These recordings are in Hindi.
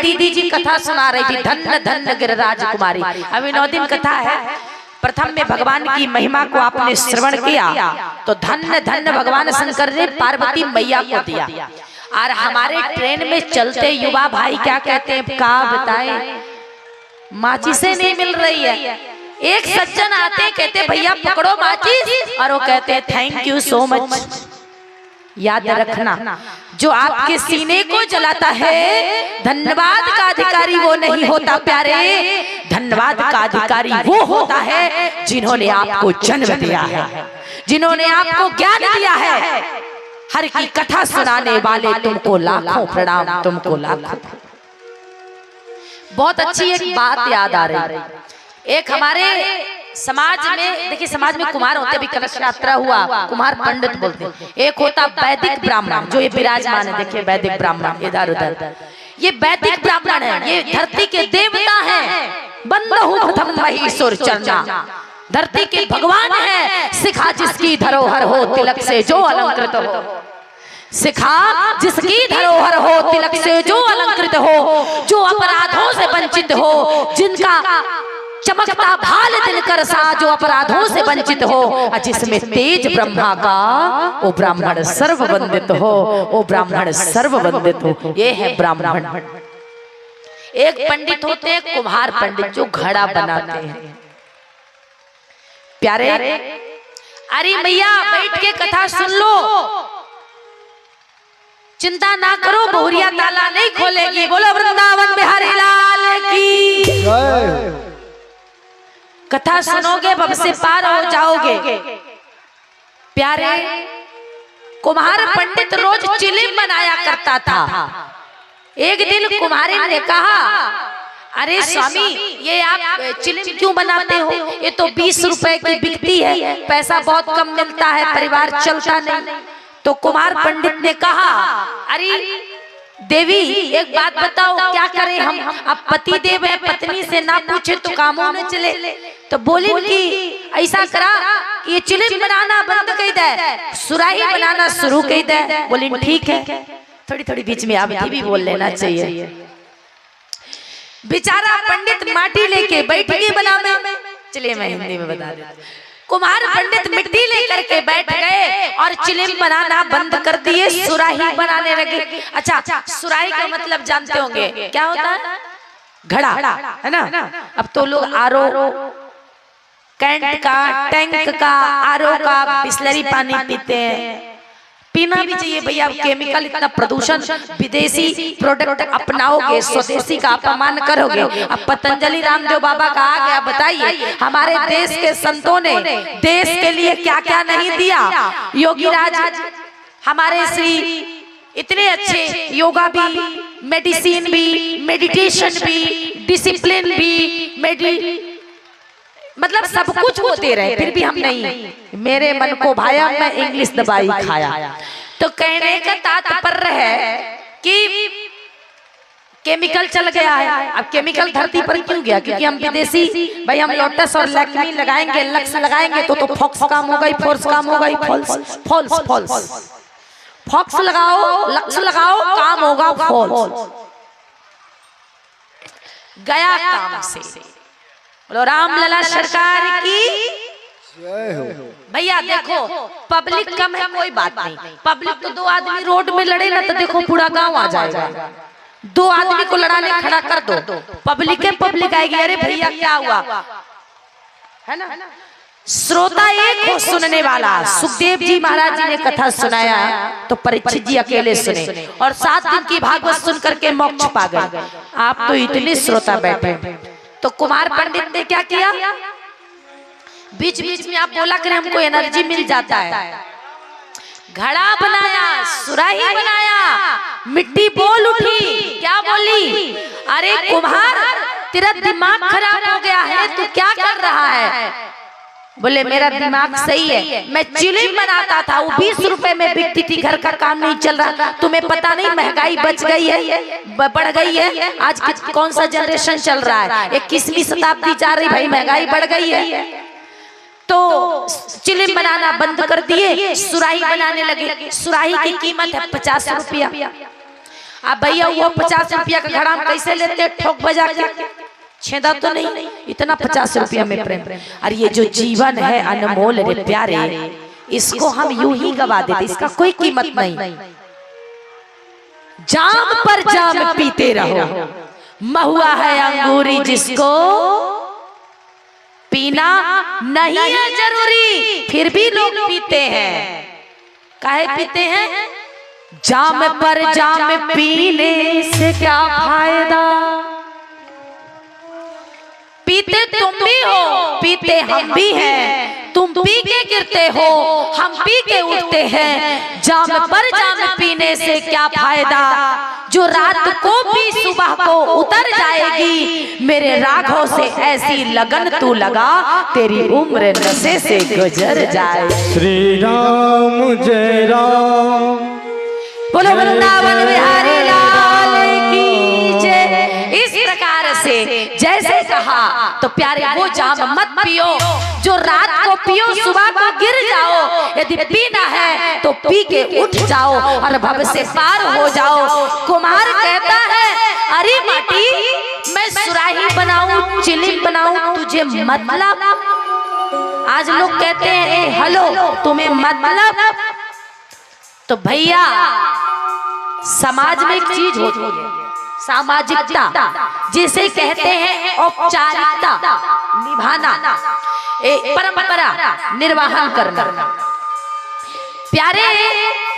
दीदी जी कथा सुना रही थी, धन्य धन्य गिरिराज कुमारी। अभी 9 दिन कथा है। प्रथम में भगवान की महिमा को आपने श्रवण किया तो धन्य धन्य भगवान शंकर ने पार्वती मैया को दिया। और हमारे ट्रेन में चलते युवा भाई क्या कहते हैं, का बताएं, माचिसें नहीं मिल रही है। एक सज्जन आते कहते भैया पकड़ो माचिस, और वो कहते हैं थैंक यू सो मच। याद रखना, जो आपके सीने को जलाता है, धन्यवाद का अधिकारी वो नहीं होता प्यारे, धन्यवाद का अधिकारी वो होता है जिन्होंने आपको जन्म दिया है, जिन्होंने आपको ज्ञान दिया है। हर की कथा सुनाने वाले तुमको लाखों प्रणाम, तुमको लाखों। बहुत अच्छी एक बात याद आ रही। एक हमारे समाज में, देखिए समाज में कुमार होते भी, कलश यात्रा हुआ, कुमार पंडित बोलते हैं। एक होता वैदिक ब्राह्मण, जो ये विराजमान है, देखिए वैदिक ब्राह्मण इधर उधर, ये वैदिक ब्राह्मण है, ये धरती के देवता हैं। बंदहु प्रथम महीसुर चरना, धरती के भगवान है। सिखा जिसकी धरोहर हो तिलक से जो अलंकृत हो, सिखा जिसकी धरोहर हो तिलक से जो अलंकृत हो, जो अपराधों से वंचित हो, जिनका चमकता भाल दिनकर सा, जो अपराधों से वंचित हो, जिसमें तेज ब्रह्मा का वो ब्राह्मण सर्ववंदित हो, वो ब्राह्मण सर्ववंदित हो। ये है ब्राह्मण। एक पंडित होते हैं कुम्हार पंडित, जो घड़ा बनाते हैं। प्यारे, अरे मैया बैठ के कथा सुन लो, चिंता ना करो, बहुरिया ताला नहीं खोलेगी। बोलो वृंदावन बिहारी लाल की। कथा सुनोगे बब से पार हो जाओगे। प्यारे, कुम्हार पंडित रोज चिलिम बनाया करता था। एक दिन कुम्हारी ने कहा, अरे स्वामी ये आप चिलिम क्यों बनाते हो, ये तो 20 रुपए की बिकती है, पैसा बहुत कम मिलता है, परिवार चलता नहीं। तो कुम्हार पंडित ने कहा, अरे देवी एक बात बताओ, क्या करें हम, अब पति देव है, पत्नी से ना पूछे तो कामों न चले। तो बोली कि ऐसा करा कि ये चिलिम बनाना बंद कर दे, सुराही बनाना शुरू कर दे। बोली ठीक है। थोड़ी थोड़ी बीच में आप भी बोल लेना चाहिए। बेचारा पंडित माटी लेके बैठ गए बनाने। चलिए मैं हिंदी में बता देता। कुम्हार पंडित मिट्टी लेकर के बैठ गए और चिलिम बनाना बंद कर दिए, सुराही बनाने लगे। अच्छा, सुराही का मतलब जानते होंगे क्या होता है? घड़ा, है ना। अब तो लोग आरओ, कैंट का, टैंक का, आरओ का बिस्लरी पानी पीते हैं। पीना भी चाहिए भैया, केमिकल इतना प्रदूषण, विदेशी प्रोडक्ट अपनाओगे, स्वदेशी का अपमान करोगे। अब पतंजलि रामदेव बाबा का आ गया, बताइए हमारे देश के संतों ने देश के लिए क्या क्या नहीं दिया। योगी राज हमारे श्री इतने अच्छे, योगा भी, मेडिसिन भी, मेडिटेशन भी, डिसिप्लिन भी, मतलब सब कुछ वो दे रहे, फिर भी हम नहीं। मेरे मन को भाया, मैं इंग्लिश दवाई खाया। तो कहने का तात्पर्य है कि केमिकल चल गया है। अब केमिकल धरती पर क्यों गया? क्योंकि हम विदेशी, भाई हम लोटस और लैक्मी लगाएंगे, लक्स लगाएंगे तो फॉक्स काम हो गई, फोर्स काम हो गई, फॉक्स लगाओ, लक्स लगाओ, काम होगा फॉल्स। गया काम से। बोलो रामलला सरकार की जय हो। भैया देखो, पब्लिक कम है कोई बात नहीं, पब्लिक तो 2 आदमी रोड में लड़े ना तो देखो पूरा गांव आ जाएगा। 2 आदमी को लड़ाने खड़ा कर दो, पब्लिक आएगी, अरे भैया क्या हुआ, है ना। श्रोता एक हो, सुनने वाला। सुखदेव जी महाराज जी ने कथा सुनाया तो परीक्षित जी अकेले सुने और 7 दिन की भागवत सुन करके मोक्ष पा गए। आप तो इतने श्रोता बैठे। तो कुमार पंडित ने क्या किया, बीच बीच में आप बोला करें, हमको एनर्जी मिल जाता है। घड़ा बनाया, सुराही बनाया, मिट्टी बोल उठी। क्या बोली? अरे कुम्हार तेरा दिमाग खराब हो गया है, तू क्या कर रहा है? बोले मेरा दिमाग सही है, मैं चिलिम बनाता था, वो 20 रुपए में बिकती थी, घर का काम नहीं चल रहा। तुम्हें पता नहीं महंगाई बच गई है, बढ़ गई है। आज कौन सा जनरेशन चल रहा है, 21वीं शताब्दी जा रही, भाई महंगाई बढ़ गई है। तो चिलिम बनाना बंद कर दिए, सुराही बनाने लगे। सुराही की कीमत है 50 रुपया। अब भैया वो 50 रुपया का घड़ा हम कैसे लेते, ठोक बजा के, छेदा तो नहीं, इतना 50 रुपया में प्रेम। और ये जो जीवन है अनमोल रे प्यारे, इसको हम यूं ही गवा देते, इसका कोई कीमत नहीं। जाम पर जाम पीते रहो, महुआ है अंगूरी जिसको पीना नहीं है जरूरी, फिर भी लोग पीते हैं। काहे पीते हैं? जाम पर जाम पीने से क्या फायदा। पीते तुम भी हो, पीते हम भी हैं, तुम पी के गिरते हो, हम पी के उठते हैं। जाम पर जाम पीने से क्या फायदा, जो रात को भी सुबह को उतर जाएगी। मेरे राघव से ऐसी लगन तू लगा, तेरी उम्र नशे से गुजर जाए। श्री राम जय राम, बोलो वृंदावन बिहारी लाल की जय। इस प्रकार से जैसे कहा तो प्यारे वो जाम मत पियो जो रात को पियो, सुबह को गिर जाओ। यदि पीना है तो पी के उठ जाओ और भव से पार हो जाओ। कुम्हार कहता है अरे माटी मैं सुराही बनाऊं, चिलिम बनाऊं, तुझे मतलब। आज लोग कहते हैं हेलो तुम्हें मतलब। तो भैया समाज में एक चीज होती है सामाजिकता, जिसे कहते हैं औपचारिकता, निभाना, परंपरा निर्वाहन करना। प्यारे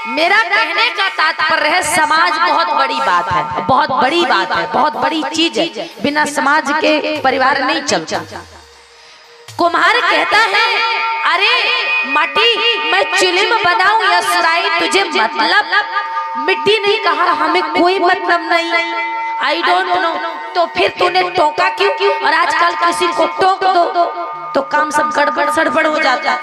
मेरा कहने का तात्पर्य है समाज बहुत बड़ी बात है, बहुत बड़ी बात है, बहुत बड़ी चीज है। बिना समाज के परिवार नहीं चलता। कुम्हार कहता है अरे माटी मैं चिलिम बनाऊं या सुराही तुझे मतलब। मिट्टी ने कहा हमें कोई मतलब नहीं, आई डोंट नो। तो फिर तूने टोका क्यों? और आजकल किसी को टोक दो तो काम सब गड़बड़ सड़बड़ हो जाता।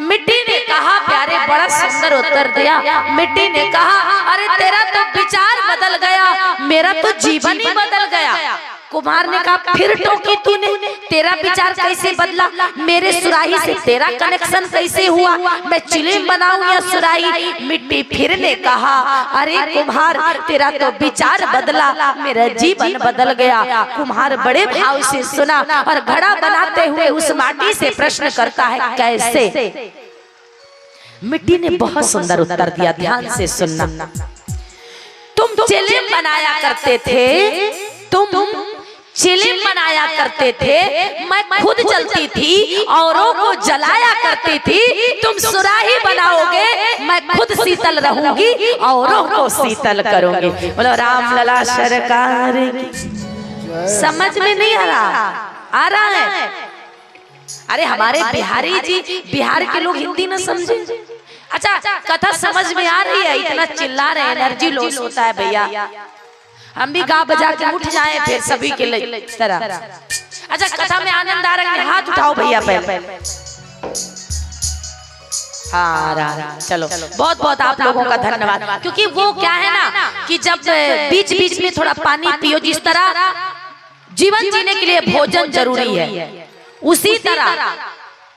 मिट्टी ने कहा प्यारे बड़ा सुंदर उत्तर दिया। मिट्टी ने कहा अरे तेरा तो विचार बदल गया, मेरा तो जीवन ही बदल गया। कुम्हार ने कहा फिर टोकी तूने, तेरा विचार कैसे बदला? मेरे सुराही से तेरा कनेक्शन कैसे हुआ? मैं चिलिम बनाऊं या सुराही? मिट्टी फिर ने कहा अरे कुम्हार तेरा तो विचार बदला, मेरा जीवन बदल गया। कुम्हार बड़े भाव से सुना और घड़ा बनाते हुए उस माटी से प्रश्न करता है कैसे? मिट्टी ने बहुत सुंदर उत्तर दिया, ध्यान से सुनना। तुम चिलिम बनाया करते थे, तुम चिलिम बनाया करते थे, मैं खुद जलती थी औरों को जलाया करती थी। तुम सुराही बनाओगे, मैं खुद शीतल रहूंगी औरों को शीतल करूंगी। बोलो राम लला सरकार। समझ में नहीं आ रहा है? अरे हमारे बिहारी जी, बिहार के लोग हिंदी न समझे। अच्छा कथा समझ में आ रही है? इतना चिल्ला रहे, एनर्जी लॉस होता है भैया। हम भी गा बजा के उठ जाएं फिर सभी के तरह। अच्छा कथा में आनंद आ रहा है, हाथ उठाओ भैया पहले। हाँ चलो, बहुत बहुत आप लोगों का धन्यवाद। क्योंकि वो क्या है ना कि जब बीच बीच में थोड़ा पानी पियो, जिस तरह जीवन जीने के लिए भोजन जरूरी है, उसी तरह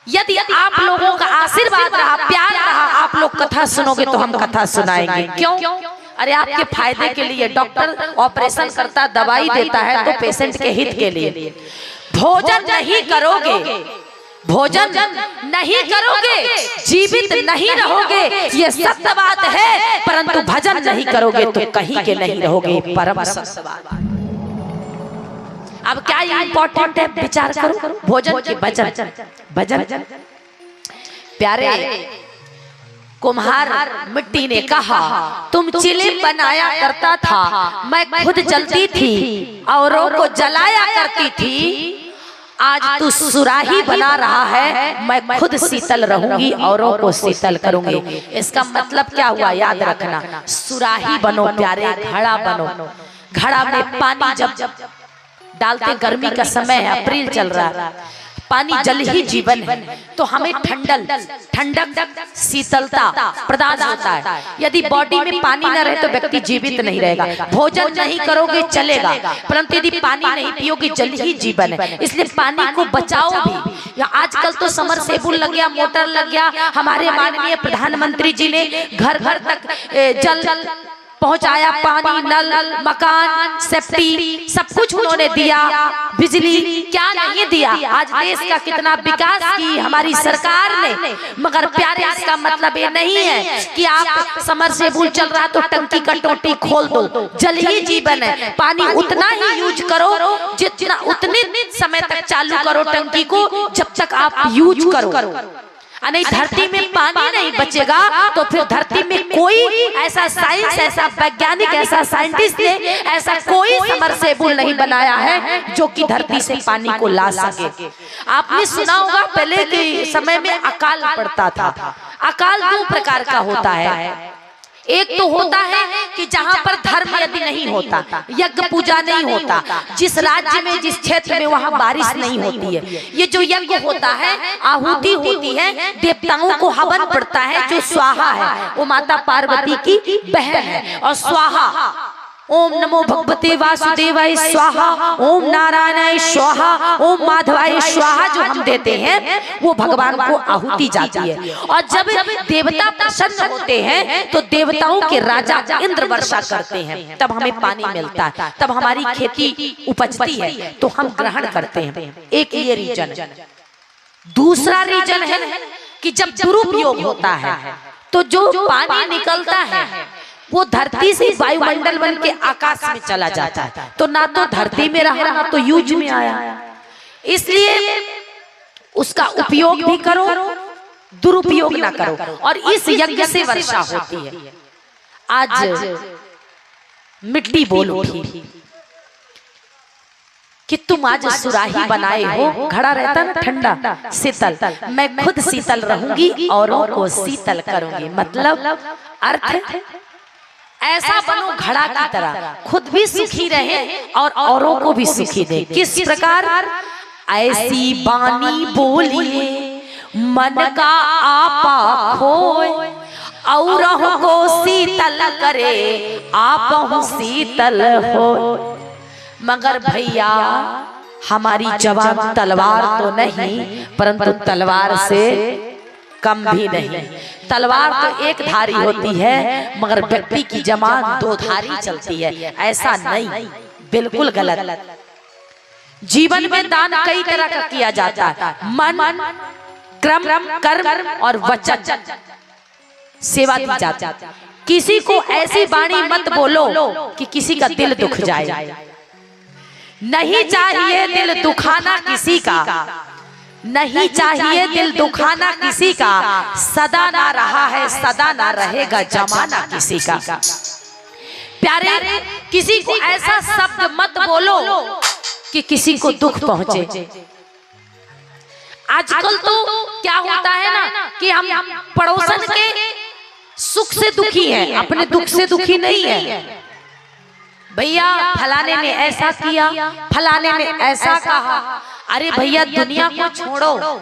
यदि आप लोगों का आशीर्वाद रहा, प्यार रहा, आप लोग कथा सुनोगे तो हम कथा सुनाएंगे। क्यों? अरे आपके फायदे के लिए। डॉक्टर ऑपरेशन करता, दवाई देता है तो पेशेंट के हित के लिए। भोजन नहीं करोगे, भोजन नहीं करोगे, जीवित नहीं रहोगे, ये सत्य बात है। परंतु भजन नहीं करोगे तो कहीं के नहीं रहोगे, परम सत्य बात। अब क्या इम्पोर्टेंट है, विचार करो। भोजन की भजन, भजन। प्यारे कुम्हार मिट्टी ने कहा तुम चिलिम बनाया करता था, मैं खुद जलती थी औरों को जलाया करती थी। आज तू सुराही बना रहा है, मैं खुद शीतल रहूंगी औरों को शीतल करूंगी। इसका मतलब क्या हुआ याद रखना। सुराही बनो प्यारे, घड़ा बनो। घड़ा में पानी जब डालते, गर्मी का समय है, अप्रैल चल रहा है, पानी जल ही जीवन है, तो हमें ठंडक शीतलता प्रदान होता है। यदि बॉडी में पानी न रहे तो व्यक्ति जीवित नहीं रहेगा। भोजन नहीं करोगे चलेगा, परंतु यदि पानी नहीं पियोगे जल ही जीवन है। इसलिए पानी को बचाओ भी। आजकल तो समरसेबुल लग गया, मोटर लग गया। हमारे माननीय प्रधानमंत्री जी ने घर घर तक जल पहुंचाया, पानी, नल, मकान, सेफ्टी, सब कुछ उन्होंने दिया, बिजली क्या नहीं दिया। आज देश का कितना विकास की हमारी सरकार ने, मगर प्यारे इसका मतलब ये नहीं है कि आप समरसेबुल चल रहा तो टंकी का टोटी खोल दो। जल ही जीवन है, पानी उतना ही यूज करो जितना, उतने समय तक चालू करो टंकी को जब तक आप यूज करो। नहीं धरती में पानी नहीं बचेगा तो फिर धरती में कोई ऐसा साइंस, ऐसा वैज्ञानिक, ऐसा साइंटिस्ट ने ऐसा कोई समरसेबुल नहीं बनाया है जो कि धरती से पानी को ला सके। आपने सुना होगा पहले के समय में अकाल पड़ता था। अकाल दो प्रकार का होता है। एक तो होता है कि जहां पर धर्म यदि नहीं होता, यज्ञ पूजा नहीं होता, जिस राज्य में, जिस क्षेत्र में वहां बारिश नहीं होती है, ये जो यज्ञ होता है, आहुति होती है, देवताओं को हवन पड़ता है, जो स्वाहा है वो माता पार्वती की बहन है। और स्वाहा, ओम नमो भगवते वासुदेवाय स्वाहा, ओम नारायणाय स्वाहा, ओम माधवाय स्वाहा जो हम देते हैं वो भगवान को आहुति जाती है। और जब देवता प्रसन्न होते हैं तो देवताओं के राजा इंद्र वर्षा करते हैं, तब हमें पानी मिलता है, तब हमारी खेती उपजती है, तो हम ग्रहण करते हैं। एक ये रीजन। दूसरा रीजन है कि जब दुरुपयोग होता है तो जो पानी निकलता है वो धरती से वायुमंडल बन के आकाश में चला जाता है, तो ना तो धरती में रहा ना तो यूज में आया। इसलिए उसका उपयोग भी करो, दुरुपयोग ना करो। और इस यज्ञ से वर्षा होती है। आज मिट्टी बोल उठी कि तुम आज सुराही बनाए हो, घड़ा रहता ना ठंडा शीतल, मैं खुद शीतल रहूंगी औरों को शीतल करूंगी। मतलब अर्थ ऐसा बनो घड़ा की तरह, खुद भी सुखी रहे और औरों को भी सुखी दे। किस प्रकार? ऐसी बानी बोलिए मन का आपा खोए, औरों को शीतल करे आप शीतल हो। मगर भैया हमारी जवान तलवार तो नहीं, परंतु तलवार से कम भी नहीं। तलवार तो एक धारी होती है, मगर व्यक्ति की जबान दो धारी चलती है। ऐसा नहीं, बिल्कुल गलत। जीवन में दान कई तरह का किया जाता है। मन, क्रम, कर्म और वचन सेवा दी जाती है। किसी को ऐसी वाणी मत बोलो कि किसी का दिल दुख जाए। नहीं चाहिए दिल दुखाना किसी का, नहीं चाहिए दिल दुखाना किसी का, सदा ना रहा है सदा ना रहेगा जमाना किसी का। प्यारे किसी को ऐसा शब्द मत बोलो कि किसी को दुख पहुंचे। आजकल तो क्या होता है ना कि हम पड़ोसन के सुख से दुखी हैं, अपने दुख से दुखी नहीं है। भैया फलाने ने ऐसा किया, फलाने ने ऐसा कहा। अरे भैया दुनिया को छोड़ो,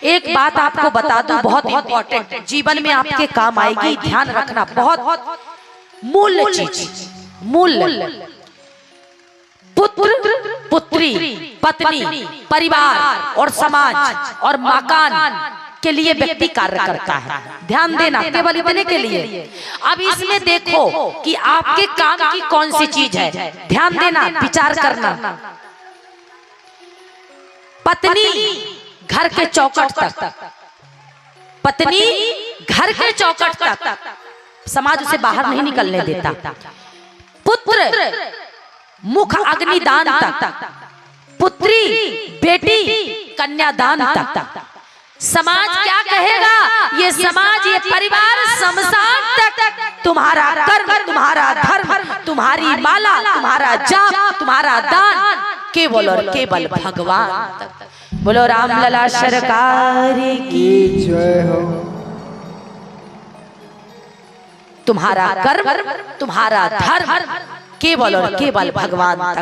एक बात आपको बता दूं, बहुत इंपॉर्टेंट, जीवन में आपके काम आएगी, ध्यान रखना, बहुत मूल्य चीज। मूल्य पुत्र, पुत्री, पत्नी, परिवार और समाज और मकान के लिए व्यक्ति कार्य करता है। ध्यान देना, केवल इतने के लिए। अब इसमें देखो कि आपके काम की कौन सी चीज है, ध्यान देना, विचार करना। पत्नी घर के चौखट तक, पत्नी घर के चौखट तक, समाज उसे बाहर नहीं निकलने देता। पुत्र मुख अग्निदान तक, पुत्री बेटी कन्यादान तक। समाज क्या कहेगा? ये समाज, ये परिवार शमशान तक तुम्हारा कर्म, तुम्हारा धर्म, तुम्हारी माला, तुम्हारा जाप, तुम्हारा दान केवल और केवल भगवान तक। बोलो रामलला सरकार की जय हो। तुम्हारा कर्म, तुम्हारा धर्म केवल और केवल भगवान तक।